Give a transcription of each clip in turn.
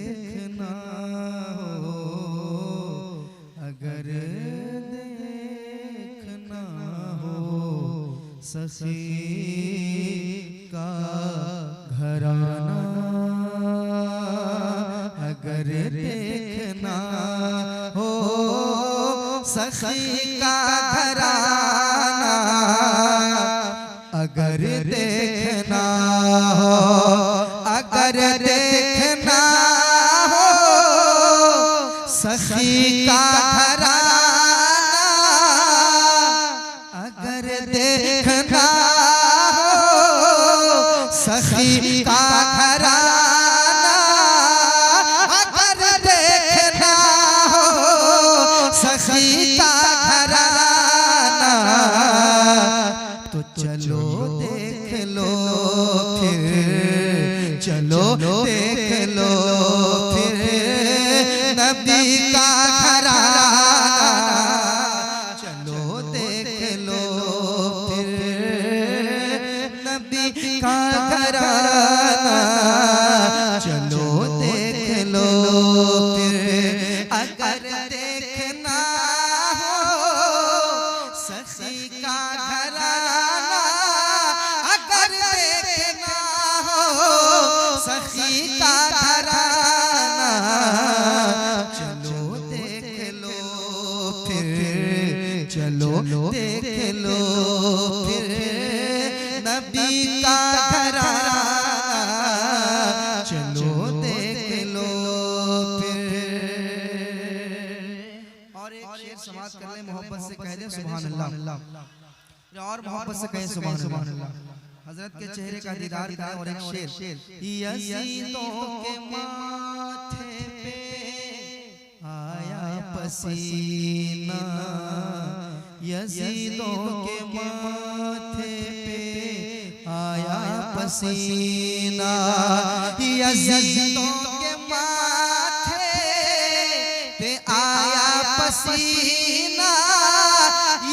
देखना हो, अगर देखना हो सखी का घराना, अगर देखना हो सखी का घराना, अगर देखना हो, अगर देखना हो सखी का घराना, अगर देखना हो सखी का घराना, अगर देखना हो सखी का घराना, तो चलो देख लो फिर, चलो देख लो फिर नबी का घराना, चलो देख लो फिर नबी का घराना, चलो देख लो फिर, अगर देखना हो सखी का घराना, अगर देखना हो सखी का घराना, चलो देख लो फिर, चलो देख लो फिर नबी का घराना, चलो देख लो फिर। और एक शेर समाप्त कर ले, मोहब्बत से कह दे सुभान अल्लाह, और मोहब्बत से कहे सुभान अल्लाह। हजरत के चेहरे का दीदार करें। और एक शेर, यज़ीदों के माथे पे आया पसीना, यज़ीदों के माथे पे आया पसीना, यज़ीदों के माथे पे आया पसीना,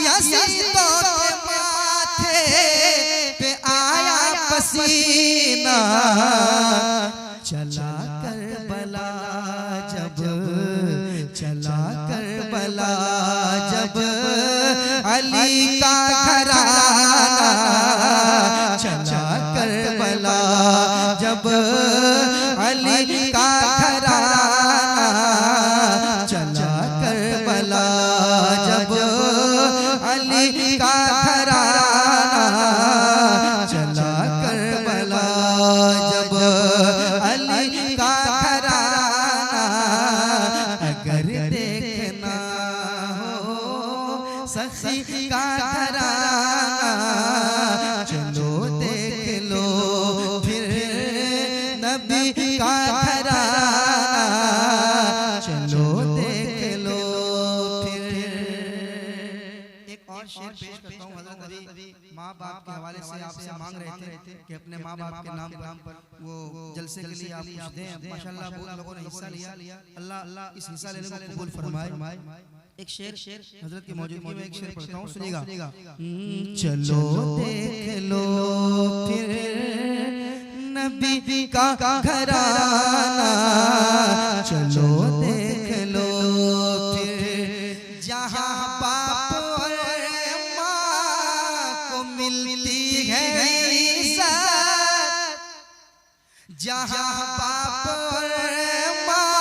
यज़ीदों के माथे पे आया पसीना, चला करबला जब, चला करबला जब अली का घराना, चला करबला जब अली का घराना, चला करबला जब अली का घराना, चला करबला जब अली का घराना, अगर देखना हो सखी का घराना, चलो देख लो फिर नबी का घराना, चलो देख लो फिर। एक और शेर पेश करता हूँ। हज़रत अली माँ बाप के हवाले से आपसे मांग रहे थे कि अपने माँ बाप के नाम पर वो जलसे के लिए आप कुछ दें। माशाल्लाह बहुत लोगों ने हिस्सा लिया, अल्लाह इस हिस्सा लेने को कबूल फरमाए। एक शेर हजरत की मौजूदगी में एक शेर पढ़ता हूँ, सुनिएगा। चलो देख लो फिर नबी का घराना, चलो देख लो फिर जहाँ बाप और माँ को मिलती है इज्जत, जहाँ बाप और माँ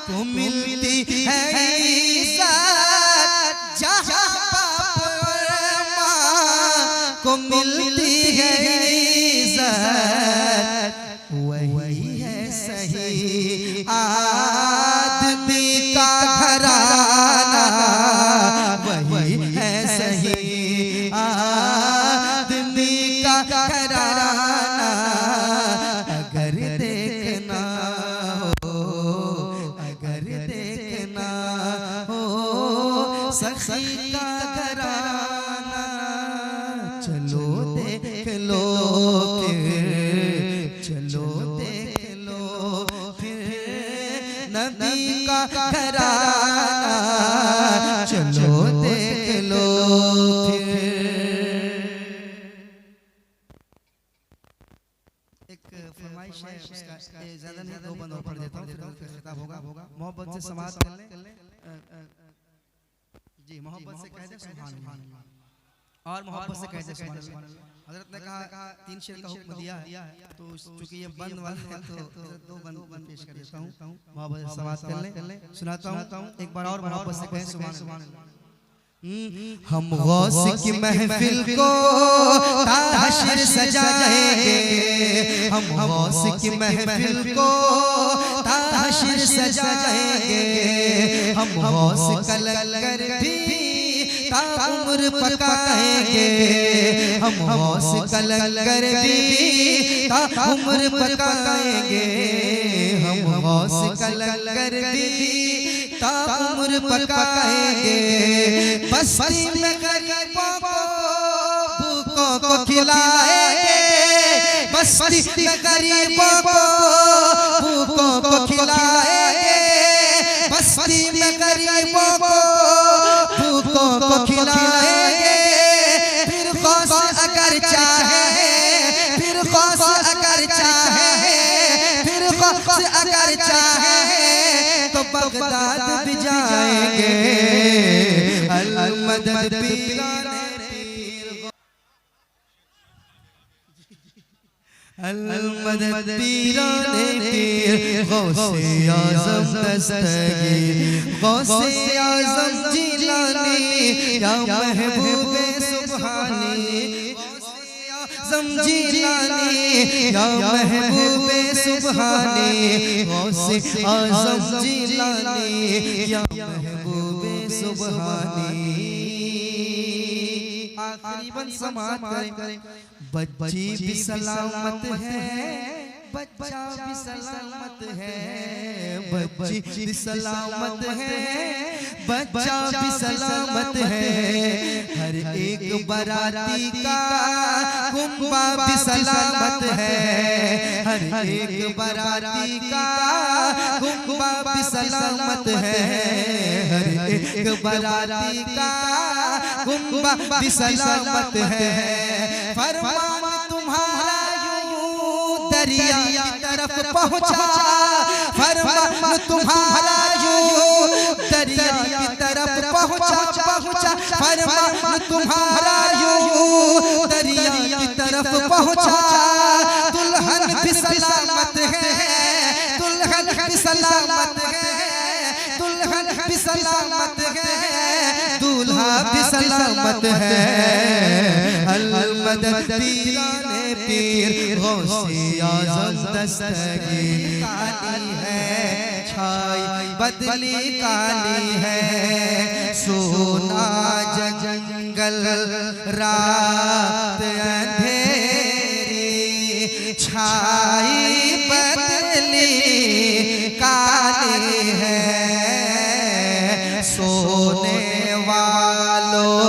को मिलती है इज्जत, जहाँ बाप और माँ को मिलती है इज्जत, वही है सही आदमी का घराना, वही है सही आदमी का घराना, अगर देखना हो, अगर देखना हो सखी का घराना, चलो देख लो फिर, चलो देख लो फिर नबी का घराना, चलो देख लो फिर। एक फरमाइश है, उसका ज्यादा नहीं दो बंद और पढ़ देता हूँ, फिर खिताब होगा। मोहब्बत से समाप्त कर लें जी, मोहब्बत से कहते सुभान अल्लाह, और मोहब्बत से कहते सुभान अल्लाह। हजरत ने कहा 3 शेर का हुक्म दिया है, तो चूंकि ये बंद वाला है तो 2 बंद पेश कर देता हूँ। मोहब्बत से समाप्त कर लें, सुनाता हूँ एक बार और मोहब्बत से कहें सुभान अल्लाह। हम गौस की महफिल को ताशर सजाएंगे, हम गौस की महफिल को ताशर सजाएंगे, हम गौस का लंगर भी ताउम्र पकाएंगे, हम गौस का लंगर भी ताउम्र पकाएंगे, हम गौस का लंगर भी ताउम्र पकाएंगे। बस्ती में गरीबों को भूखों को खिलाएंगे, बस्ती में गरीबों को भूखों को खिलाएंगे, बस्ती में गरीबों को भूखों को खिलाएंगे। फिर गौस अगर चाहे, फिर गौस अगर चाहे, फिर गौस अगर चाहे तो बगदाद भी जाएंगे। अल-मदद पीराने पीर, अल-मदद पीराने पीर, गौसे आज़म दस्तगीर, गौसे आज़म जिलानी, या महबूबे सुब्हानी, जिलानी, या महबूबे सुब्हानी, गौसे आज़म जिलानी, या महबूबे सुब्हानी। आखिरी बंद समात करें। बच्ची भी सलामत है, बच्चा भी सलामत है, बच्ची भी सलामत है, बच्चा भी सलामत है। हर एक बाराती का कुंबा भी सलामत है, हर एक बाराती का कुंबा भी सलामत है, हर एक बाराती का कुंबा भी सलामत है। फरमान तुम्हारा यूं दरिया की तरफ पहुंचा, फरमान तुम्हारा यूं दरिया की तरफ पहुंचा, फरमान तुम्हारा यूं दरिया की तरफ पहुंचा। दुल्हन भी सलामत है, दुल्हन भी सलामत है, दुल्हन भी सलामत है, दूल्हा भी सलामत है। अल-मदद पीराने पीर, गौसे आज़म दस्तगीर। काली है छाई बदली काली है, सोना जंगल रात अंधेरी, छाई बदली काली है। सोने वालों,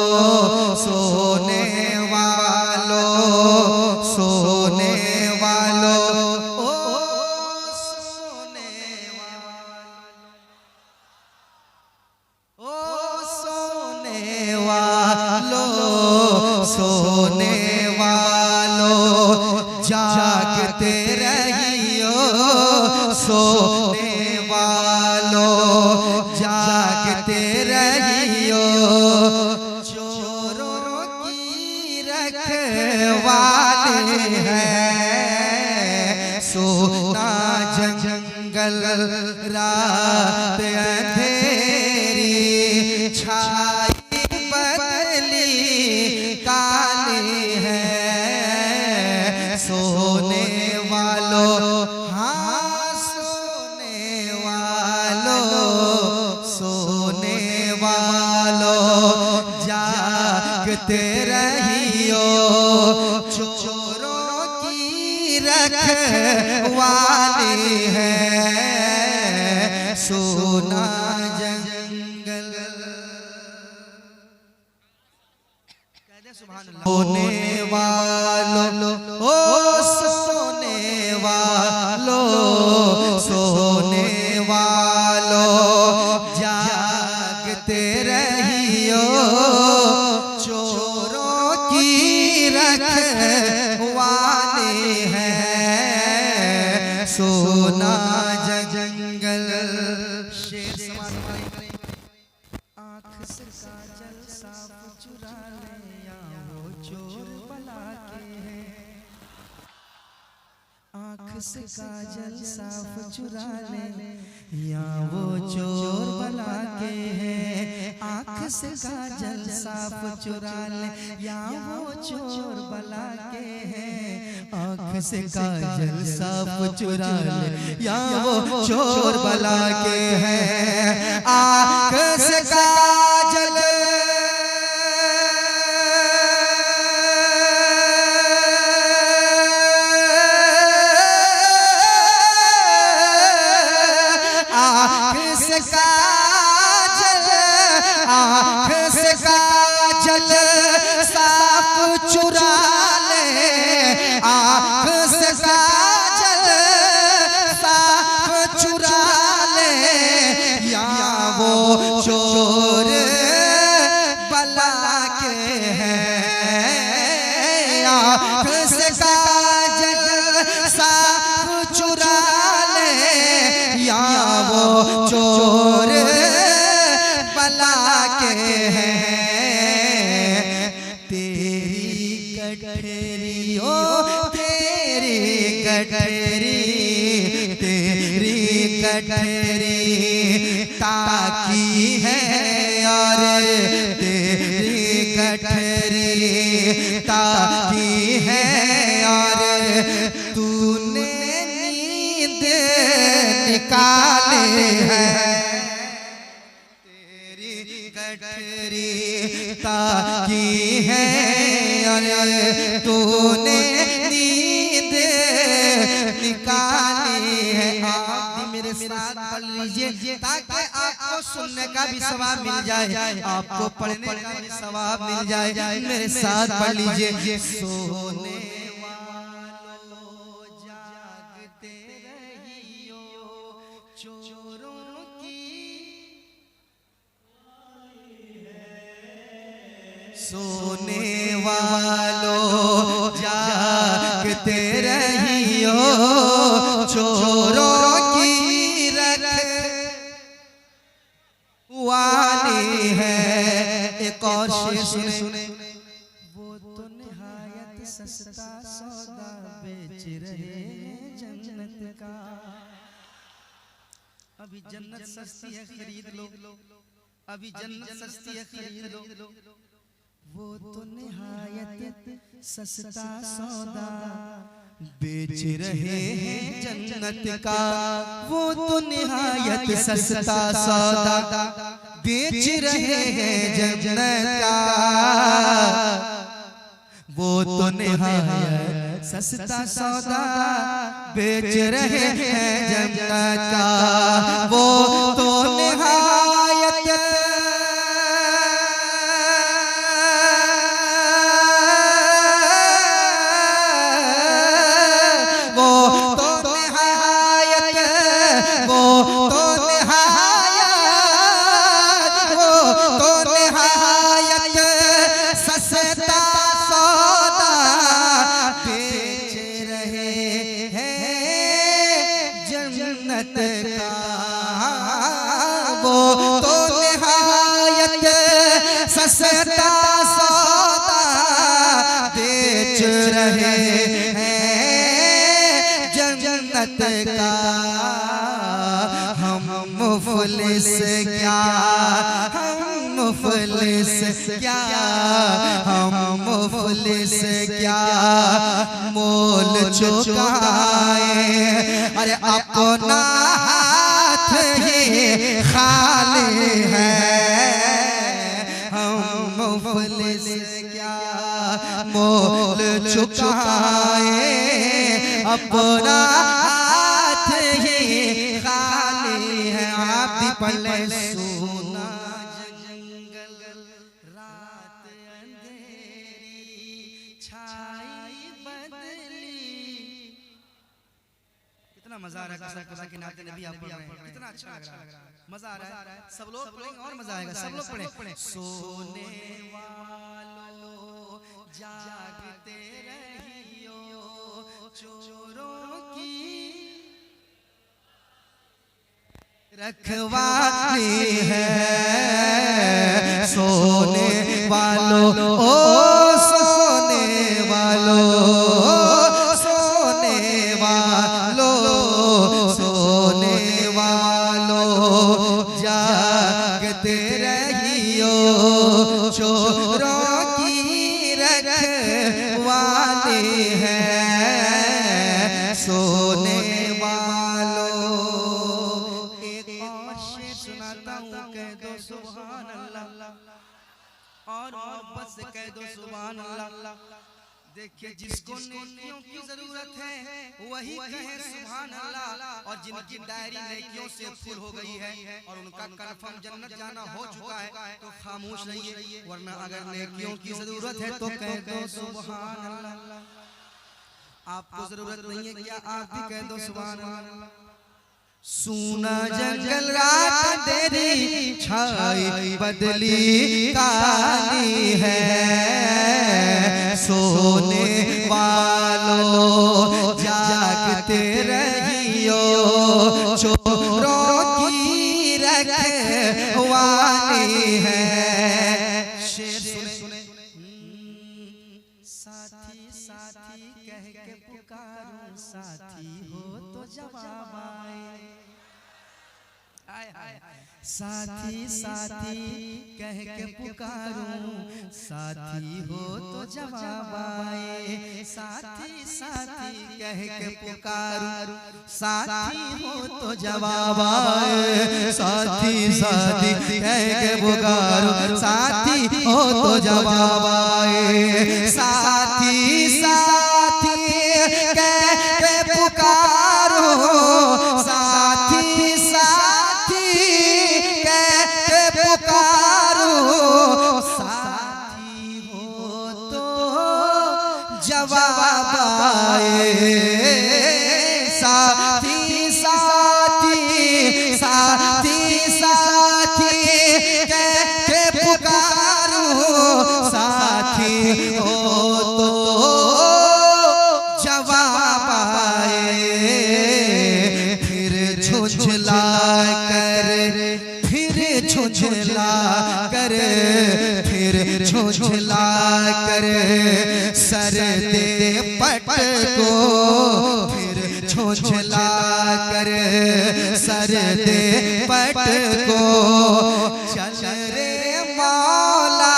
सोने वालों, सोने वालों, ओ सोने वालों, ओ सोने वालों, सोने वालों, जागते रहियो, सोने वालों, जागते रहियो। चोरों की रखवाली है, सोना जंगल रात अंधेरी, छाई बदली काली है। सोने वालों, हाँ सोने वालों, सोने वालों, जागते रहियो। चोरों की रखवाली है, सोना जंगल। सोने वालों, ओ सोने वालों, सोने वालों, जागते रहियो। चोरों की रखवाली है, सोना से काजल साफ चुरा ले, या वो चोर बला के हैं। आँख से काजल साफ चुरा ले, या वो चोर बला के हैं। आँख से काजल साफ चुरा ले, या वो चोर बला के हैं। आँख से काजल साफ चुरा ले, आँख से काजल साफ चुरा ले, या वो चोर बला के हैं। आँख से काजल साफ चुरा ले, या वो चोर बला के हैं। गठरी ओ तेरी गठरी, तेरी गठरी ताकी है और तेरी गठरी ताकी है और तूने नींद निकाले है। तेरी गठरी ताकी है तूने नींद निकाली है। आप भी मेरे साथ पढ़ लीजिए ताकि आपको सुनने का भी सवाब मिल जाए, आपको पढ़ने का भी सवाब मिल जाए। मेरे साथ पढ़ लीजिए। सोने वालों जागते रहियो, चोरों की सोने वालों जागते रहियो, चोरों की रखवाली है। एक और शेर सुने। वो तो निहायत सस्ता सौदा बेच रहे जन्नत का। अभी जन्नत सस्ती है, खरीद लो। अभी जन्नत सस्ती है, खरीद लो। वो तो निहायत सस्ता सौदा बेच रहे हैं जन्नत का। वो तो निहायत सस्ता सौदा बेच रहे हैं जन्नत का। वो तो निहायत सस्ता सौदा बेच रहे हैं जन्नत का। वो तो निहायत सस्ता सौदा बेच रहे हैं जन्नत का। हम मुफलिस क्या, हम मुफलिस क्या, हम मुफलिस क्या मोल चुकाए। अरे अपना हाथ ही खाली है। मुफलिस क्या मोल चुकाए, अपना हाथ ही खाली है। आप भी पढ़ ले। सोना जंगल रात अंधेरी छाई बदली। कितना मजा आ रहा है कसम की नाते नबी आप पढ़ रहे हैं, कितना अच्छा लग रहा है, मजा आ रहा है। सब लोग पढ़ेंगे और मजा आएगा, सब लोग पढ़ें। सोने वालों जागते रहियो, चोरों की रखवाली है। सोने वालों ओ सोने वालों, सोने वालों सुभान अल्लाह, और मोहब्बत से कह दो सुभान अल्लाह। देखिए जिसको नेकियों की जरूरत है वही कहे सुभान अल्लाह, और जिनकी डायरी नेकियों से फुल हो गई है और उनका कंफर्म जन्नत जाना हो चुका है तो खामोश रहिए, वरना अगर नेकियों की जरूरत है तो कह दो सुभान अल्लाह। आपको जरूरत नहीं है क्या? आप भी कह दो सुभान अल्लाह। सूना जंगल रात अंधेरी छाई बदली काली है, सोने वालों जागते रहियो, चोरों की रखवाली है। शेर सुने, साथी साथी कह के पुकारूं, साथी हो तो जवाब आए। साथी साथी कह के पुकारूं, साथी हो तो जवाब आए। साथी साथी कह के पुकारूं, साथी हो तो जवाब आए। साथी साथी कह के पुकारूं, साथी हो तो जवाब आए। साथी साथी कह के पुकारो, साथी साथी हो तो जवाब आए। साथी साथी साथी साथी कह के पुकारो, साथी हो तो जवाब आए। फिर झुझला कर, फिर झुझला कर, फिर झुझला कर सर दे पट को, फिर झुझला कर सर दे पट को। चल रे मौला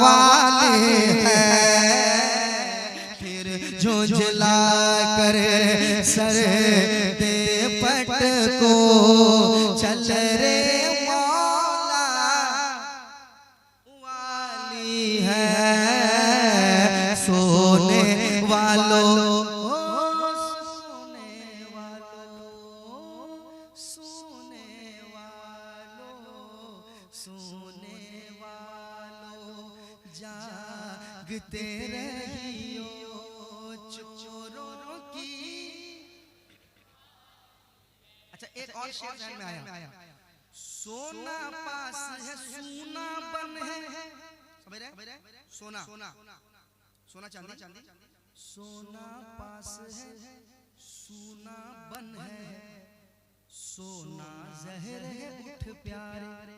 वाले हैं, फिर झुझला कर सर दे पट को। चल रे सोने वालों, सोने वालों, सोने वालों, सोने वालों, जागते रहियो, चोरों की। अच्छा एक और शेर ध्यान में आया। सोना पास है सोना बन है, सोना सोना चांदी, सोना पास है सोना बन है, सोना जहर है उठ प्यारे।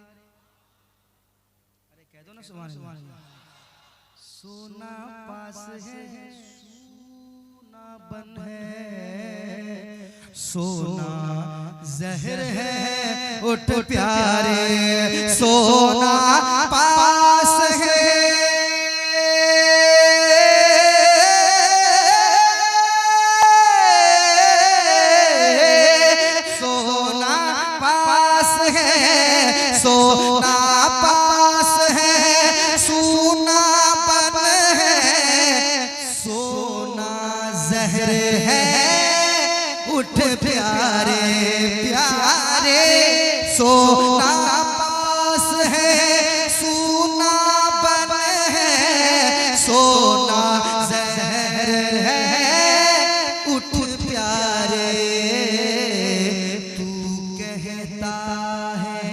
अरे कह दो ना सुभान अल्लाह। सोना पास है सोना बन है, सोना जहर है उठ प्यारे। सोना पास है सोना पास है, सोना बन है, सोना जहर है उठ प्यारे प्यारे। सोना पास है, सोना बन है, सोना जहर है उठ प्यारे। तू कहता है,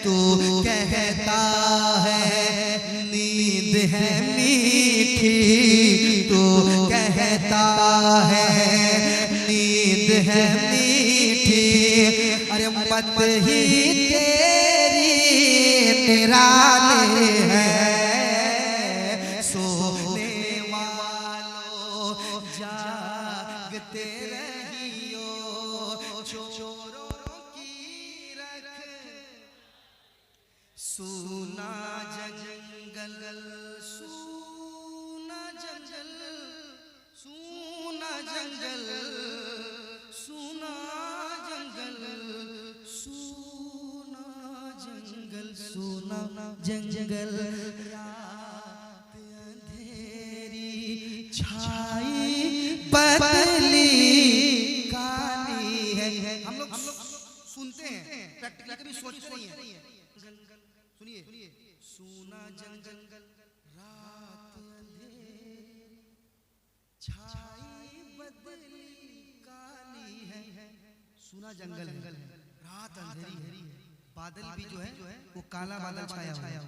तू कहता है नींद है मीठी, तू कहता है नींद है मीठी। अरे मत ही तेरी निराले है, सोने वालों जागते रहियो, चोरों की रख। सूना जंगल, सूना जंगल, सूना जंगल, सूना जंगल, सोना जंगल रात अंधेरी छाई बदली काली है। हम लोग सुनते हैं, प्रैक्टिकली कभी सोचते नहीं है। सुनिए, सोना जंगल रात अंधेरी छाई बदली काली है। सोना जंगल है, रात अंधेरी है, बादल भी जो है वो काला बादल छाया हुआ है।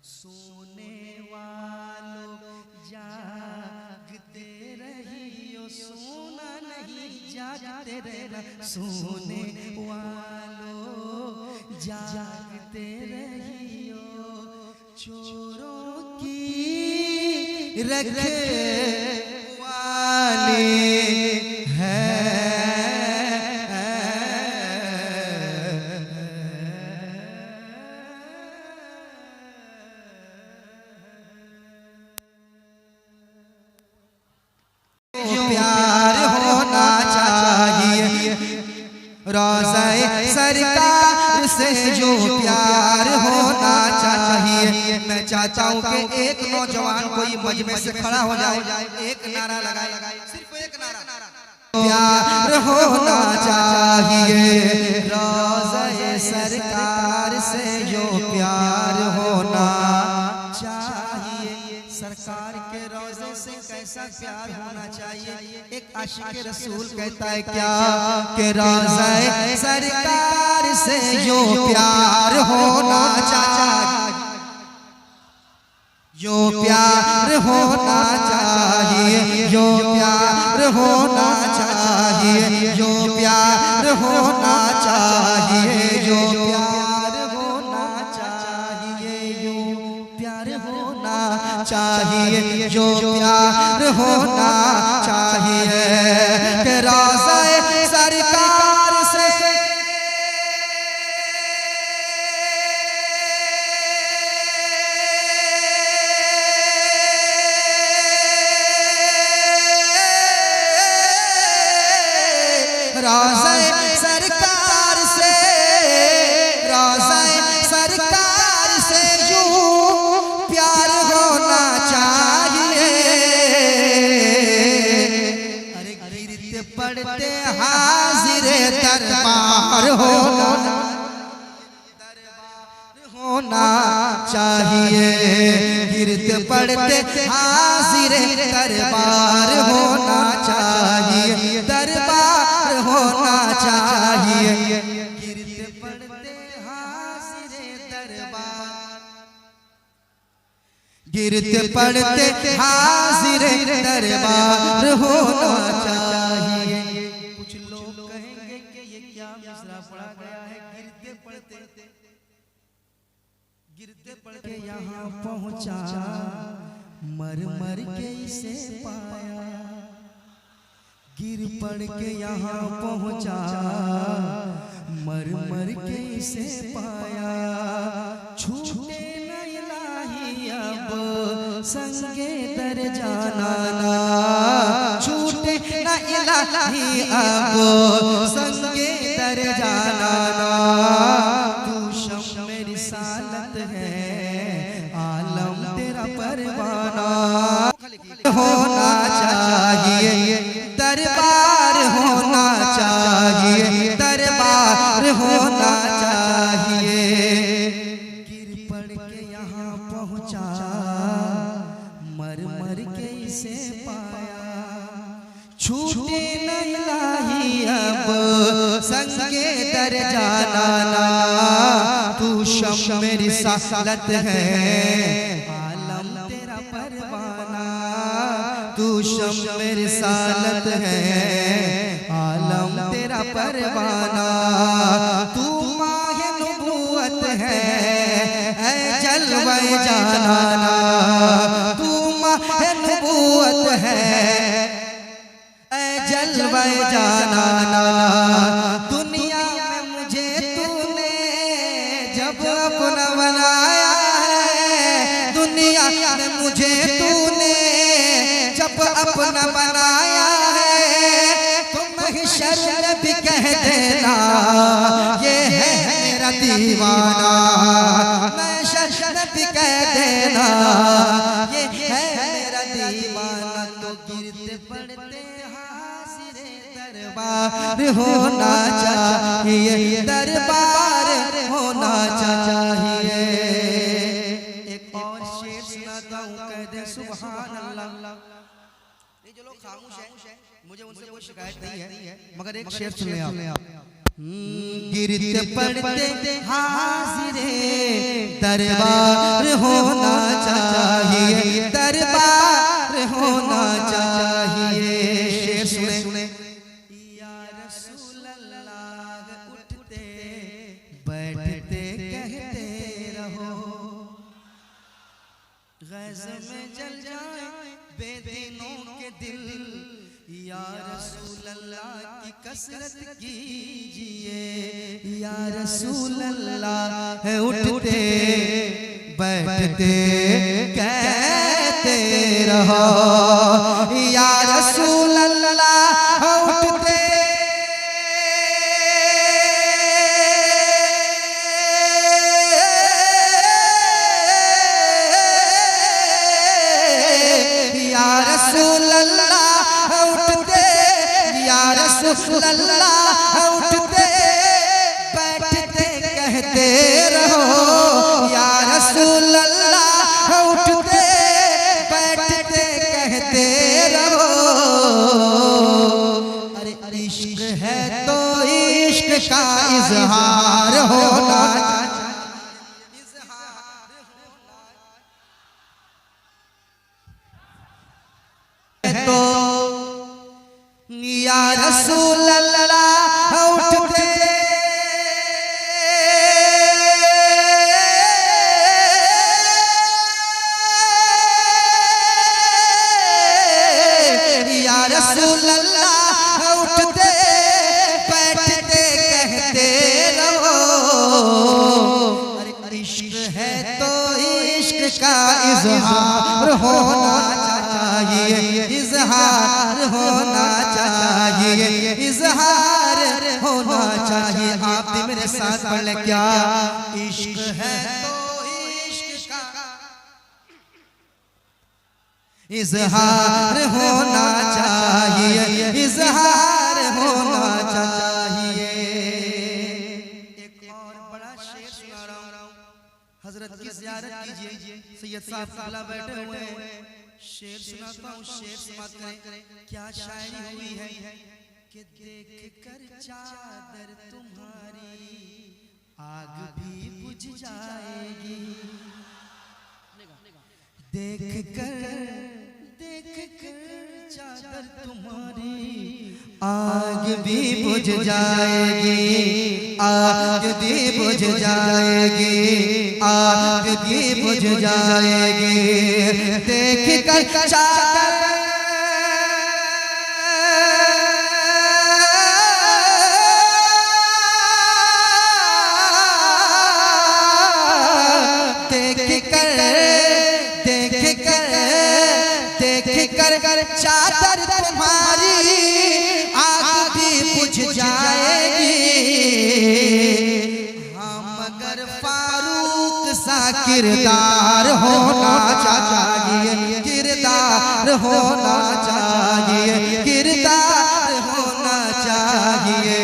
सोने वालों जागते रहियो, सोना नहीं जागते रहना। सोने वालों जागते रहियो, चोरों की रखवाली है। प्यार होना चाहिए रोज़े सरकार से, जो प्यार होना चाहिए। मैं चाहता हूँ कि एक नौजवान कोई मजमे से खड़ा हो जाए, एक नारा लगाए, सिर्फ एक नारा, प्यार होना चाहिए रोज़े सरकार से, जो प्यार होना चाहिए। सरकार के रोज़े से कैसा प्यार होना चाहिए? एक आशिक रसूल कहता है क्या कि रोज़े सरकार से जो प्यार होना चाहिए, जो प्यार होना चाहिए, जो प्यार होना चाहिए, जो प्यार होना चाहिए, जो प्यार होना चाहिए, जो प्यार होना चाहिए, जो प्यार होना चाहिए कि रोज़े सरकार से रोज़े सरकार से, रोज़े सरकार से जो प्यार होना चाहिए। अरे गिरते पड़ते हाजिर दरबार होना चाहिए, गिरते पड़ते हाजिर दरबार होना चाहिए, दरबार होना चाहिए, गिरते पड़ते हाजिर दरबार, गिरते पड़ते हाजिर दरबार होना चाहिए। कुछ लोग कहेंगे कि ये क्या मिसरा पढ़ा गया है, गिरते पड़ते यहाँ पहुँचा, मर मर के इसे पाया, गिर पड़ के यहाँ पहुँचा, मर मर के इसे पाया। छूटे न इलाही अब संगे दर जाना, छूटे न इलाही अब संगे दर जाना। तू शम्म रिसालत है, आलम तेरा परवाना होना चाहिए, दरबार होना चाहिए, दरबार होना चाहिए। गिर पड़ के यहाँ पहुँचा, मर मर के इसे पाया। छूटे न इलाही अब संगे दर जाना, तू शम्म रिसालत है, आलम तेरा परवाना। तू शम्म रिसालत है, आलम तेरा परवाना। तू माहे नबूवत है, ऐ जलवे जानाना। तू माहे नबूवत है, ऐ जलवे जानाना। दुनिया में मुझे तूने जब अपना बनाया है, दुनिया में मुझे तूने जब अपना बनाया है, तो महशर में भी कह देना ये है मेरा दीवाना। महशर दरबार होना चाहिए, दरबार होना चाहिए। एक और शेर सुनाता हूँ, कह दे सुभान अल्लाह। ये जो लोग खामोश हैं मुझे उनसे कोई शिकायत नहीं है, मगर एक शेर सुन ले आप। गिरते पड़ते हाजिरे दरबार होना चाहिए, दरबार होना चाहिए। शेर सुने। या रसूल अल्लाह उठते बैठते कहते रहो, गैज़ में जल जाए बेदीनों के दिल। या रसूल अल्लाह की कसरत कीजिए, या रसूल अल्लाह उठते बैठते कहते रहो, या रसूल अल्लाह उठते अल्लाह उठते बैठते कहते रहो, या रसूल अल्लाह उठते बैठते कहते रहो। अरे इश्क है तो इश्क का इजहार होना तो, या रसूल अल्लाह उठते या रसूल अल्लाह उठते बैठते कहते रहो। अरे इश्क है तो इश्क का इजहार होना चाहिए, इजहार होना चाहिए, इजहार होना चाहिए। आप भी मेरे साथ पढ़ ले, क्या इश्क है तो इश्क का इजहार होना चाहिए, इजहार होना चाहिए। एक और बड़ा शेर सुना रहा हूँ, हजरत की ज़ियारत कीजिए, सैयद साहब काला बैठे हुए हैं। शेर सुनाता हूँ, शेर समाप्त करें। क्या शायरी हुई है कि देख कर चादर तुम्हारी आग भी बुझ जाएगी, देख कर चादर तुम्हारी आग भी बुझ जाएगी, आग भी बुझ जाएगी, आग भी बुझ जाएगी। देख कर चादर कर चादर तुम्हारी आग भी बुझ जाएगी। हाँ मगर फारूक सा किरदार होना चाहिए, किरदार होना चाहिए, किरदार होना चाहिए।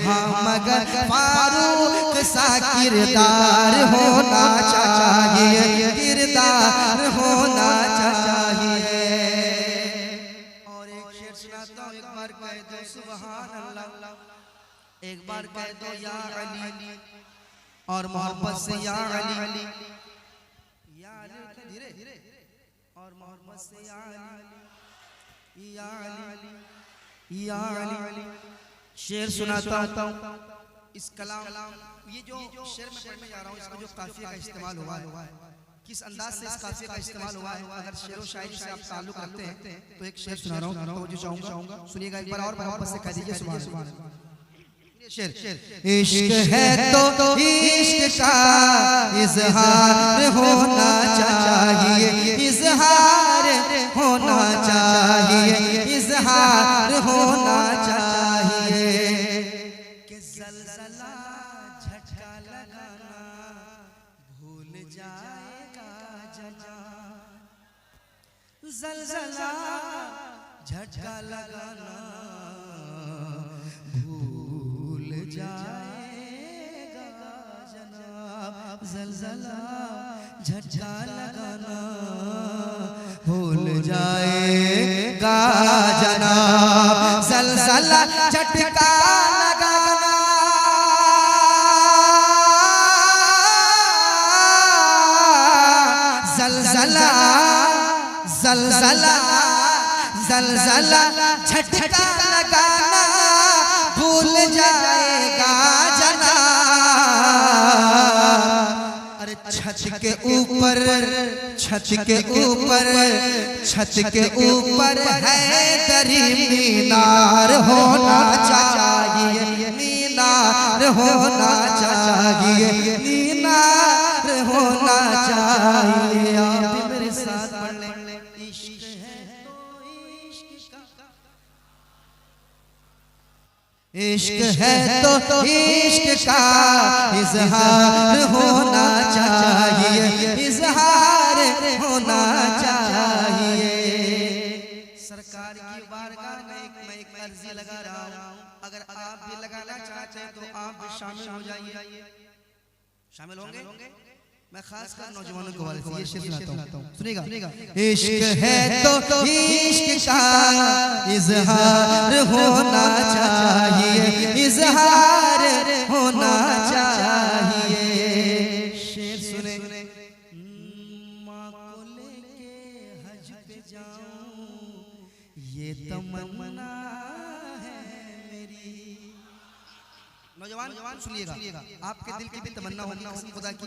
हाँ मगर फारूक सा किरदार होना चाहिए, किरदार होना चाहिए। एक बार कह दो सुभान अल्लाह, एक बार कह दो या अली, और मोहब्बत से या अली, या अली धीरे धीरे, और मोहब्बत से या अली, या अली, या अली। शेर सुनाता हूँ। इस कलाम, ये जो शेर में पढ़ने जा रहा हूँ, इसका जो काफिया का इस्तेमाल हुआ है, किस अंदाज से इस काफिये का इस्तेमाल हुआ है। अगर शेर व शायरी से आप ताल्लुक रखते हैं तो एक शेर सुना रहा हूँ, तो जो चाहूंगा सुनिएगा एक बार, और मोहब्बत से कह दीजिए सुभान अल्लाह। शेर। इश्क है तो इश्क का इजहार होना चाहिए, इजहार होना चाहिए, इजहार होना चाहिए। कि ज़लज़ला झटका लगाना भूल जाएगा जनान, ज़लज़ला झटका लगाना जलजला झटका लगाना भूल जाएगा जनाब जलजला झटका लगाना जलजला जलजला जलजला झटका लगाना भूल जाएगा जनाब। अरे छत के ऊपर छत के ऊपर छत के ऊपर है दरी मीनार होना चाहिए मीनार होना चाहिए मीनार होना चाहिए। आप भी मेरे साथ पढ़ लें। इश्क है तो इश्क का इश्क है तो इश्क का इजहार होना चाहिए इजहार होना चाहिए। सरकार की बारगाह में मैं एक अर्जी लगा रहा हूँ, अगर आप भी लगाना चाहते हैं तो आप भी शामिल हो जाइए। शामिल होंगे? मैं खास कर नौजवानों को वाले से ये शेर सुनाता हूँ, सुनिएगा। इश्क है तो इश्क का इजहार होना चाहिए इजहार होना चाहिए। शेर सुने। माँ को लेके हज पे जाऊं ये तमन्ना है मेरी। नौजवान सुनिएगा, आपके दिल की भी तमन्ना होगी खुदा की।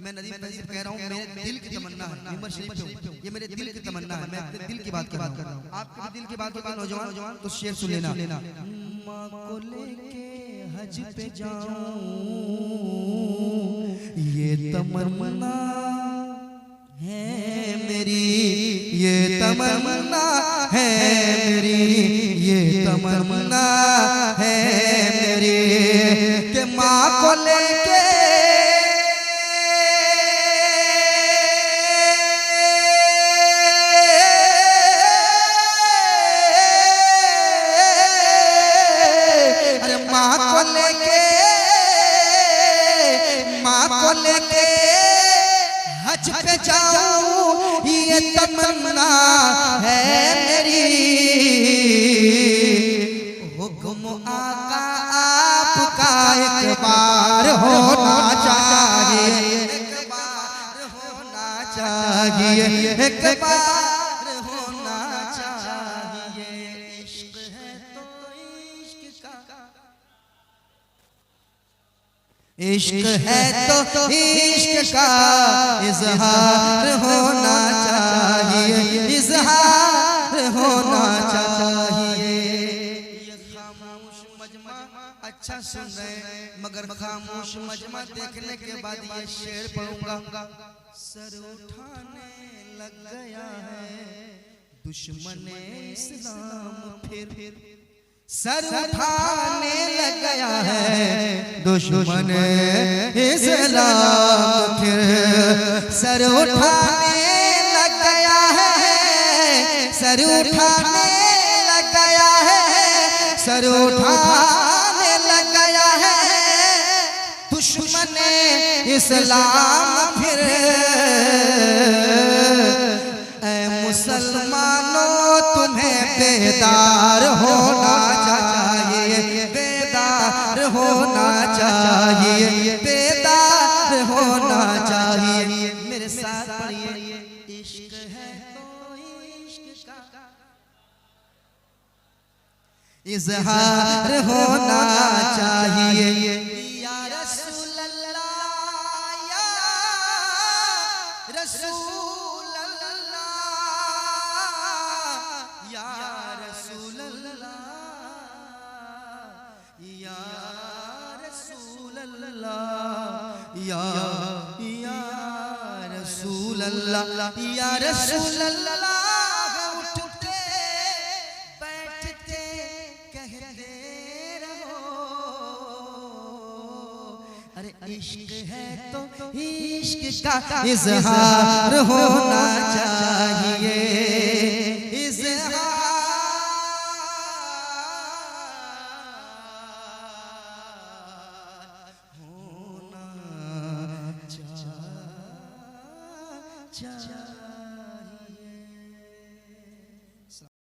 मैं नदीम नजीर कह रहा हूँ, मेरे दिल की तमन्ना है। मिंबर शरीफ पे ये मेरे दिल की तमन्ना है, मैं अपने दिल की बात कर रहा हूँ। आपके भी दिल की बात होगी नौजवान, तो शेर सुन लेना। माँ को लेके हज पे जाऊं ये तमन्ना है मेरी ये तमन्ना है मेरी ये तमन्ना है मेरी कि माँ को लेके अरे माँ को लेके हज पे जाऊं ये तमन्ना है मेरी। हुक्म आका आपका एक बार होना चाहिए एक बार होना चाहिए एक बार होना चाहिए। इश्क है तो इश्क का इश्क है तो इश्क का इजहार होना चाहिए इजहार होना चाहिए। ये खामोश मजमा अच्छा सुन रहे हैं, मगर खामोश मजमा देखने के बाद ये शेर पढ़ूंगा। सर उठाने लग गया है दुश्मन इस्लाम फिर सर उठाने लग गया है दुश्मन इस्लाम फिर सर उठाने लग गया है सर उठाने लग गया है सर उठाने लग गया है दुश्मन इस्लाम फिर। ऐ मुसलमानों तुम्हें बेदार होना चाहिए बेदार होना चाहिए बेदार होना चाहिए। मेरे साथ पढ़िए। इश्क है तो इश्क का इजहार होना चाहिए। या रसूल अल्लाह या रसूल अल्लाह या रसूल अल्लाह या रसूल अल्लाह या रसूल अल्लाह या रसूल अल्लाह। उठते बैठते कहते रहो अरे इश्क है तो इश्क का इजहार होना चाहिए इजहार होना चाहिए। जा